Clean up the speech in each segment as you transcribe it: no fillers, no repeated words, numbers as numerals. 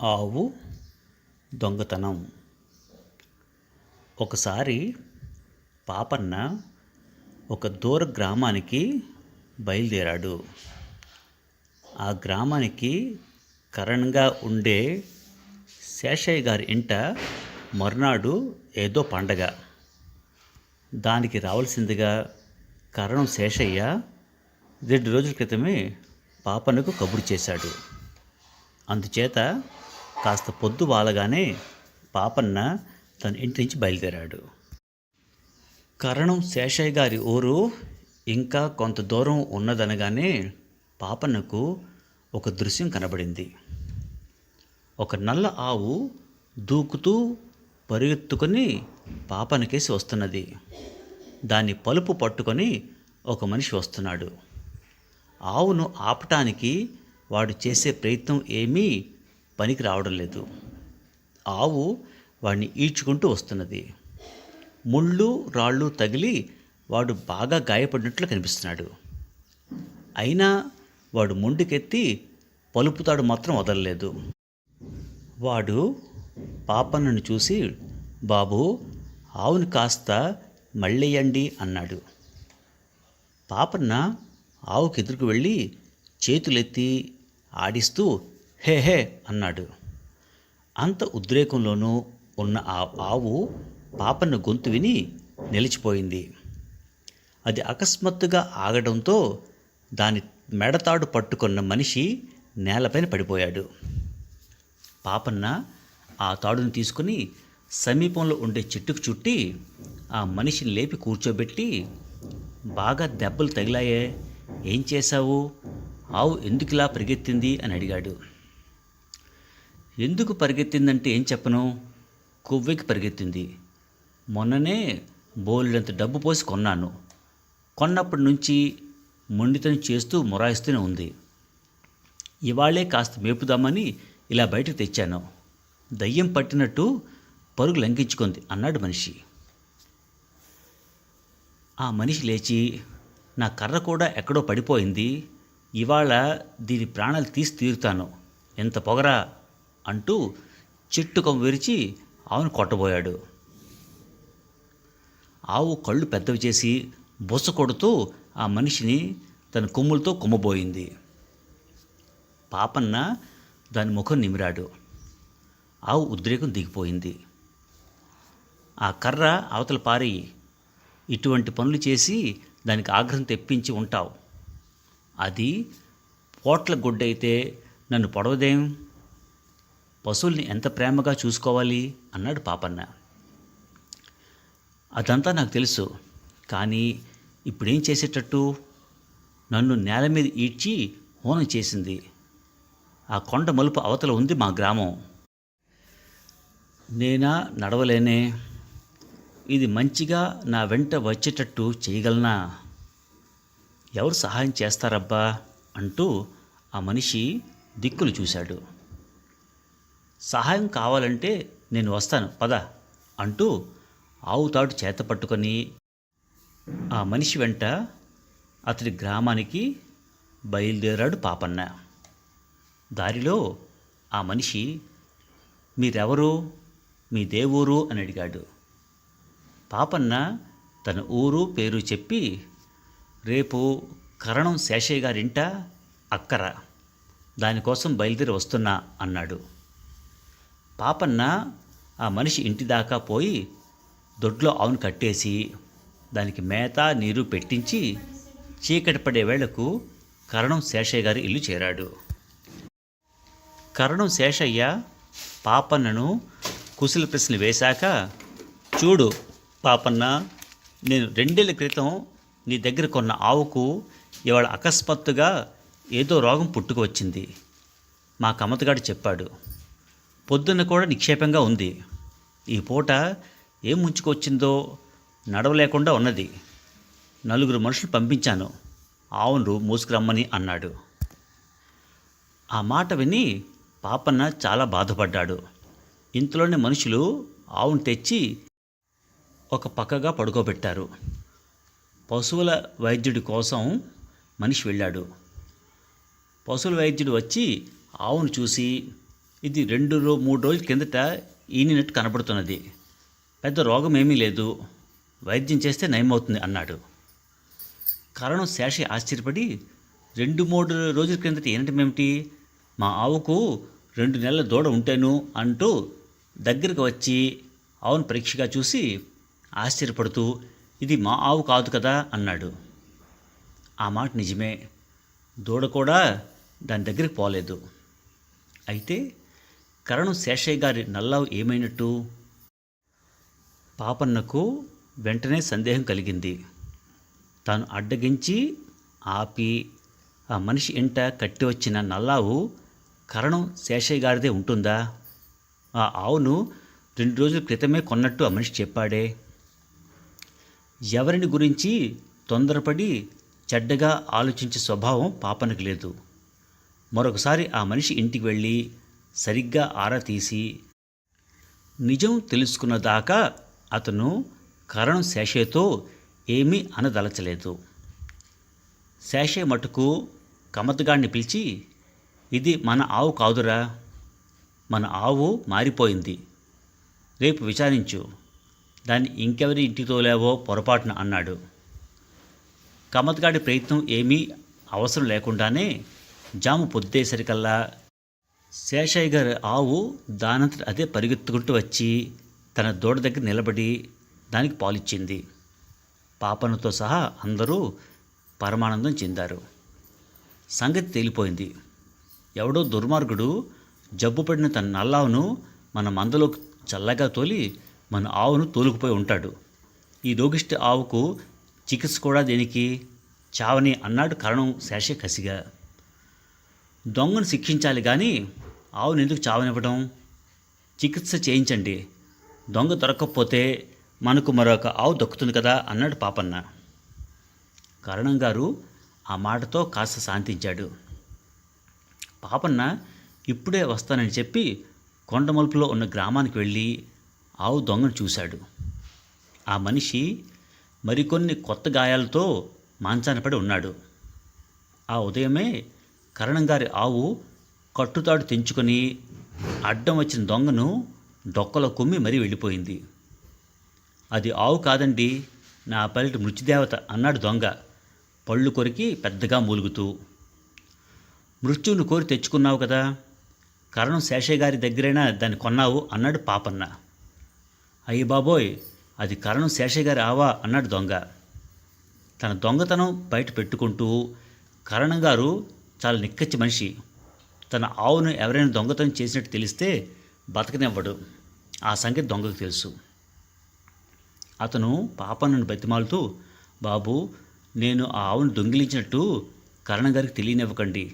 ఆవు దొంగతనం. ఒకసారి పాపన్న ఒక దూర గ్రామానికి బయలుదేరాడు. ఆ గ్రామానికి కరణంగా ఉండే శేషయ్య గారి ఇంట మరునాడు ఏదో పండగ. దానికి రావాల్సిందిగా కరణం శేషయ్య 2 రోజుల క్రితమే పాపన్నకు కబురు చేశాడు. అందుచేత కాస్త పొద్దు వాలగానే పాపన్న తన ఇంటి నుంచి బయలుదేరాడు. కరణం శేషయ్య గారి ఊరు ఇంకా కొంత దూరం ఉన్నదనగానే పాపన్నకు ఒక దృశ్యం కనబడింది. ఒక నల్ల ఆవు దూకుతూ పరిగెత్తుకొని పాపన్నకేసి వస్తున్నది. దాని పలుపు పట్టుకొని ఒక మనిషి వస్తున్నాడు. ఆవును ఆపటానికి వాడు చేసే ప్రయత్నం ఏమీ పనికి రావడం లేదు. ఆవు వాడిని ఈడ్చుకుంటూ వస్తున్నది. ముళ్ళు రాళ్ళు తగిలి వాడు బాగా గాయపడినట్లు కనిపిస్తున్నాడు. అయినా వాడు ముందుకెత్తి పలుపుతాడు మాత్రం వదలలేదు. వాడు పాపన్నను చూసి, బాబు, ఆవుని కాస్త మళ్ళెయ్యండి అన్నాడు. పాపన్న ఆవుకి ఎదురుకు వెళ్ళి చేతులెత్తి ఆడిస్తూ హే హే అన్నాడు. అంత ఉద్రేకంలోనూ ఉన్న ఆ ఆవు పాపన్న గొంతు విని నిలిచిపోయింది. అది అకస్మాత్తుగా ఆగడంతో దాని మెడతాడు పట్టుకున్న మనిషి నేలపైన పడిపోయాడు. పాపన్న ఆ తాడును తీసుకుని సమీపంలో ఉండే చెట్టుకు చుట్టి ఆ మనిషిని లేపి కూర్చోబెట్టి, బాగా దెబ్బలు తగిలాయే, ఏం చేశావు, ఆవు ఎందుకులా పరిగెత్తింది అని అడిగాడు. ఎందుకు పరిగెత్తిందంటే ఏం చెప్పను, కొవ్వెక్కి పరిగెత్తింది. మొన్ననే బోలెడంత డబ్బు పోసి కొన్నాను. కొన్నప్పటి నుంచి మొండితనం చేస్తూ మొరాయిస్తూనే ఉంది. ఇవాళే కాస్త మేపుదామని ఇలా బయటకు తెచ్చాను. దయ్యం పట్టినట్టు పరుగు లంకించుకుంది అన్నాడు మనిషి. ఆ మనిషి లేచి, నా కర్ర కూడా ఎక్కడో పడిపోయింది, ఇవాళ దీని ప్రాణాలు తీసి తీరుతాను, ఎంత పొగరా అంటూ చెట్టు కొమ్మ విరిచి ఆవును కొట్టబోయాడు. ఆవు కళ్ళు పెద్దవి చేసి బుస కొడుతూ ఆ మనిషిని తన కొమ్ములతో కొమ్మబోయింది. పాపన్న దాని ముఖం నిమిరాడు. ఆవు ఉద్రేకం దిగిపోయింది. ఆ కర్ర అవతల పారేయి, ఇటువంటి పనులు చేసి దానికి ఆగ్రహం తెప్పించి ఉంటావు. అది పోట్ల గుడ్డైతే నన్ను పొడవదేం, పశువుల్ని ఎంత ప్రేమగా చూసుకోవాలి అన్నాడు పాపన్న. అదంతా నాకు తెలుసు, కానీ ఇప్పుడేం చేసేటట్టు, నన్ను నేల మీద ఈడ్చి హోనం చేసింది. ఆ కొండ మలుపు అవతల ఉంది మా గ్రామం. నేనా నడవలేనే, ఇది మంచిగా నా వెంట వచ్చేటట్టు చేయగలనా, ఎవరు సహాయం చేస్తారబ్బా అంటూ ఆ మనిషి దిక్కులు చూశాడు. సహాయం కావాలంటే నేను వస్తాను పద అంటూ ఆవు తాడు చేత పట్టుకొని ఆ మనిషి వెంట అతడి గ్రామానికి బయలుదేరాడు పాపన్న. దారిలో ఆ మనిషి, మీరెవరు, మీ దేవురు అని అడిగాడు. పాపన్న తన ఊరు పేరు చెప్పి, రేపు కరణం శేషయ్య గారింట అక్కర, దానికోసం బయలుదేరి వస్తున్నా అన్నాడు. పాపన్న ఆ మనిషి ఇంటి దాకా పోయి దొడ్లో ఆవును కట్టేసి దానికి మేత నీరు పెట్టించి చీకటి పడే వేళకు కరణం శేషయ్య గారి ఇల్లు చేరాడు. కరణం శేషయ్య పాపన్నను కుశల ప్రశ్నలు వేశాక, చూడు పాపన్న, నేను 2 ఏళ్ల క్రితం నీ దగ్గర కొన్న ఆవుకు ఇవాళ అకస్మాత్తుగా ఏదో రోగం పుట్టుకు వచ్చింది. మా కమతగాడు చెప్పాడు. పొద్దున్న కూడా నిక్షేపంగా ఉంది. ఈ పూట ఏం ముంచుకొచ్చిందో నడవలేకుండా ఉన్నది. 4 మనుషులు పంపించాను ఆవును మోసుకురమ్మని అన్నాడు. ఆ మాట విని పాపన్న చాలా బాధపడ్డాడు. ఇంతలోనే మనుషులు ఆవును తెచ్చి ఒక పక్కగా పడుకోబెట్టారు. పశువుల వైద్యుడి కోసం మనిషి వెళ్ళాడు. పశువుల వైద్యుడు వచ్చి ఆవును చూసి, ఇది 3 రోజుల కిందట ఈనినట్టు కనబడుతున్నది. పెద్ద రోగం ఏమీ లేదు, వైద్యం చేస్తే నయమవుతుంది అన్నాడు. కరణం శేషయ్య ఆశ్చర్యపడి, 2-3 రోజుల కిందట ఈనటమేమిటి? మా ఆవుకు 2 నెలల దూడ ఉంటేను అంటూ దగ్గరికి వచ్చి ఆవును పరీక్షగా చూసి ఆశ్చర్యపడుతూ, ఇది మా ఆవు కాదు కదా అన్నాడు. ఆ మాట నిజమే. దూడ కూడా దాని దగ్గరికి పోలేదు. అయితే కరణం శేషయ్య గారి నల్లావు ఏమైనట్టు? పాపన్నకు వెంటనే సందేహం కలిగింది. తాను అడ్డగించి ఆపి ఆ మనిషి ఇంట కట్టి వచ్చిన నల్లావు కరణం శేషయ్య గారిదే ఉంటుందా? ఆ ఆవును 2 రోజుల క్రితమే కొన్నట్టు ఆ మనిషి చెప్పాడే. ఎవరిని గురించి తొందరపడి చెడ్డగా ఆలోచించే స్వభావం పాపనకు లేదు. మరొకసారి ఆ మనిషి ఇంటికి వెళ్ళి సరిగ్గా ఆరా తీసి నిజం తెలుసుకున్నదాకా అతను కరణం శేషయ్యతో ఏమీ అనదలచలేదు. శేషయ్య మటుకు కమతగాడిని పిలిచి, ఇది మన ఆవు కాదురా, మన ఆవు మారిపోయింది, రేపు విచారించు, దాన్ని ఇంకెవరి ఇంటికి తోలేవో పొరపాటున అన్నాడు. కమతగాడి ప్రయత్నం ఏమీ అవసరం లేకుండానే జాము పొద్దేసరికల్లా శేషయ్య గారి ఆవు దానంతట అదే పరిగెత్తుకుంటూ వచ్చి తన దూడ దగ్గర నిలబడి దానికి పాలిచ్చింది. పాపనతో సహా అందరూ పరమానందం చెందారు. సంగతి తేలిపోయింది. ఎవడో దుర్మార్గుడు జబ్బుపడిన తన నల్లావును మన మందలో చల్లగా తోలి మన ఆవును తోలుకుపోయి ఉంటాడు. ఈ రోగిష్టి ఆవుకు చికిత్స కూడా దేనికి? చావని అన్నాడు కరణం శేషయ్య కసిగా. దొంగను శిక్షించాలి కానీ ఆవును ఎందుకు చావనివ్వడం? చికిత్స చేయించండి, దొంగ దొరకకపోతే మనకు మరొక ఆవు దక్కుతుంది కదా అన్నాడు పాపన్న. కరణం గారు ఆ మాటతో కాస్త శాంతించాడు. పాపన్న ఇప్పుడే వస్తానని చెప్పి కొండమలుపులో ఉన్న గ్రామానికి వెళ్ళి ఆవు దొంగను చూశాడు. ఆ మనిషి మరికొన్ని కొత్త గాయాలతో మంచాన పడి ఉన్నాడు. ఆ ఉదయమే కరణం గారి ఆవు కట్టుతాడు తెంచుకొని అడ్డం వచ్చిన దొంగను డొక్కలో కుమ్మి మరీ వెళ్ళిపోయింది. అది ఆవు కాదండి, నా పల్లెటి మృత్యుదేవత అన్నాడు దొంగ పళ్ళు కొరికి పెద్దగా మూలుగుతూ. మృత్యువును కోరి తెచ్చుకున్నావు కదా, కరణం శేషయ్య గారి దగ్గరైనా దాన్ని కొన్నావు అన్నాడు పాపన్న. అయ్య బాబోయ్, అది కరణం శేషయ్య గారి ఆవా అన్నాడు దొంగ. తన దొంగతనం బయట పెట్టుకుంటూ కరణం గారు చాలా నిక్కచ్చి మనిషి. తన ఆవును ఎవరైనా దొంగతనం చేసినట్టు తెలిస్తే బతకనివ్వడు. ఆ సంగతి దొంగకు తెలుసు. అతను పాపన్నను బతిమాలుతూ, బాబు, నేను ఆ ఆవును దొంగిలించినట్టు కరణం గారికి తెలియనివ్వకండి,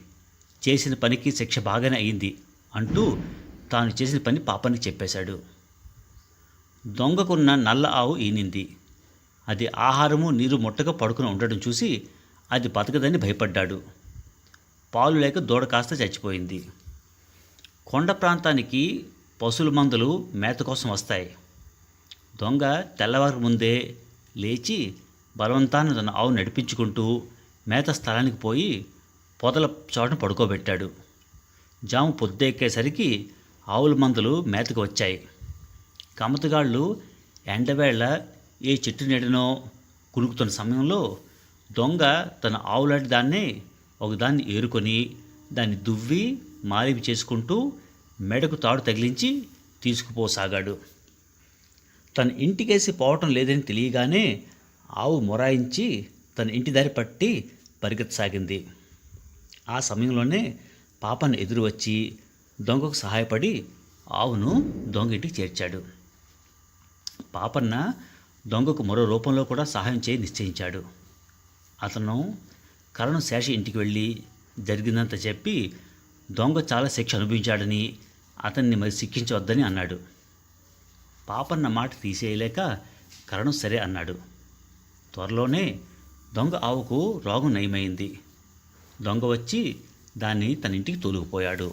చేసిన పనికి శిక్ష బాగానే అయింది అంటూ తాను చేసిన పని పాపన్నకి చెప్పేశాడు. దొంగకున్న నల్ల ఆవు ఈనింది. అది ఆహారము నీరు ముట్టగా పడుకుని ఉండడం చూసి అది బతకదని భయపడ్డాడు. పాలు లేక దూడ కాస్త చచ్చిపోయింది. కొండ ప్రాంతానికి పశువుల మందలు మేత కోసం వస్తాయి. దొంగ తెల్లవారు ముందే లేచి బలవంతాన్ని తన ఆవు నడిపించుకుంటూ మేత స్థలానికి పోయి పొదల చోటను పడుకోబెట్టాడు. జాము పొద్దెక్కేసరికి ఆవుల మందలు మేతకు వచ్చాయి. కమతగాళ్ళు ఎండవేళ ఏ చెట్టు నీడనో కునుకుతున్న సమయంలో దొంగ తన ఆవులాంటి దాన్నే ఒకదాన్ని ఏరుకొని దాన్ని దువ్వి మాలివి చేసుకుంటూ మెడకు తాడు తగిలించి తీసుకుపోసాగాడు. తన ఇంటికేసి పోవటం లేదని తెలియగానే ఆవు మొరాయించి తన ఇంటి దారి పట్టి పరిగెత్తసాగింది. ఆ సమయంలోనే పాపను ఎదురు వచ్చి దొంగకు సహాయపడి ఆవును దొంగ ఇంటికి చేర్చాడు. పాపన్న దొంగకు మరో రూపంలో కూడా సహాయం చేయి నిశ్చయించాడు. అతను కరణం శేష ఇంటికి వెళ్ళి జరిగిందంతా చెప్పి దొంగ చాలా శిక్ష అనుభవించాడని అతన్ని మరి శిక్షించవద్దని అన్నాడు. పాపన్న మాట తీసేయలేక కరణం సరే అన్నాడు. త్వరలోనే దొంగ ఆవుకు రోగం నయమైంది. దొంగ వచ్చి దాన్ని తన ఇంటికి తోలుకుపోయాడు.